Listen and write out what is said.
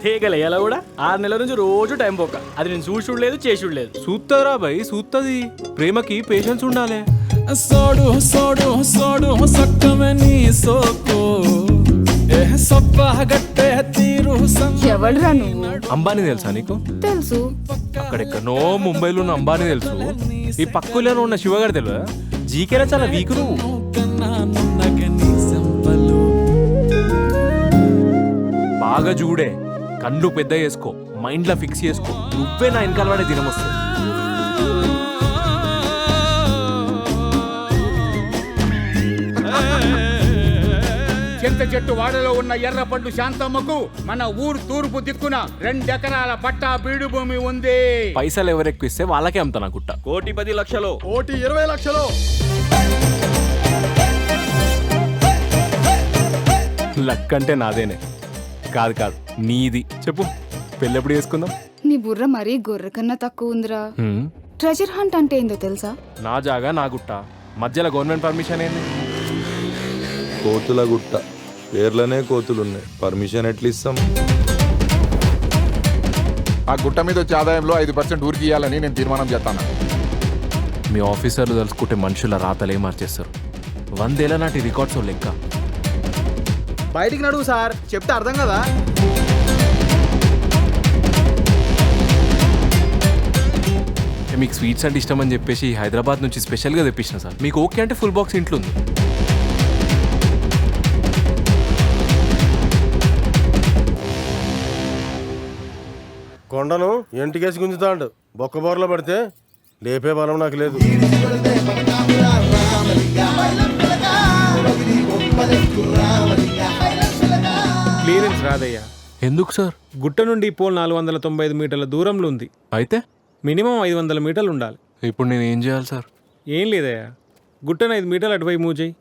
తేగలేయాల కూడా 6 నెలల నుంచి రోజు టైం పోక అది నేను చూడలేదు చేసుడలేదు. సూత్తరా భయ్ సూత్తది. ప్రేమకి పేషెన్స్ ఉండాలి. సోడు సోడు సోడు సక్కమని సోకు సొప్పగట్టే తీరు. ఎవడ్రా నువ్వు? అంబానీ తెలుసా నీకు? తెలుసు. అక్కడెక్కడో ముంబైలో ఉన్న అంబానీ తెలుసు. ఈ పక్కలో ఉన్న శివగారు తెలియదా? జీకేలా చాలా వీక్ నువ్వు. బాగా చూడే, కళ్ళు పెద్ద చేసుకో, మైండ్లో ఫిక్స్ చేసుకో. నువ్వే నా వెనకాల వాడే దినం వస్తుంది. చింత చెట్టు వాడలో ఉన్న ఎర్రపండు శాంతమ్మకు మన ఊరు తూర్పు దిక్కున 2 ఎకరాల పట్టా బీడు భూమి ఉంది. పైసలు ఎవరెక్కువ ఇస్తే వాళ్ళకే అమ్ముతా నా గుట్ట. 1,10,00,000 1,20,00,000. లక్ అంటే నాదేనే. కాదు కాదు నీది. చెప్పు, పెళ్ళెప్పుడు చేసుకుందాం? నీ బుర్ర మరీ గొర్రె కన్నా తక్కువ ఉందిరా. ట్రెజర్ హంట్ అంటే ఏందో తెలుసా? నా జాగా నా గుట్ట, మధ్యలో గవర్నమెంట్ పర్మిషన్ ఏంది? కోతుల గుట్ట పేర్లనే కోతులున్నాయి, పర్మిషన్ ఎట్లా ఇస్తాం? ఆ గుట్ట మీద వచ్చే ఆదాయంలో 5% ఊరికి ఇవ్వాలని నేను తీర్మానం చేస్తాను. మీ ఆఫీసర్లు తలుచుకుంటే మనుషుల రాతలే మార్చేస్తారు. 100 ఏళ్ల నాటి రికార్డ్స్ లెక్క. బయటికి నడువు సార్, చెప్తే అర్థం కదా. మీకు స్వీట్స్ అంటే ఇష్టం అని చెప్పేసి హైదరాబాద్ నుంచి స్పెషల్గా తెప్పించిన సార్. మీకు ఓకే అంటే ఫుల్ బాక్స్ ఇంట్లో ఉంది. కొండను ఎంటికేసి గుంజుతాడు, బొక్కబోర్లో పడితే లేపే బలం నాకు లేదు. క్లియరెన్స్ రాదయ్యా. ఎందుకు సార్? గుట్ట నుండి పోల్ 495 మీటర్ల దూరంలో ఉంది. అయితే మినిమం 500 మీటర్లు ఉండాలి. ఇప్పుడు నేను ఏం చేయాలి సార్? ఏం లేదయ్యా, గుట్టను 5 మీటర్లు అటువైపు మూవ్ చేయి.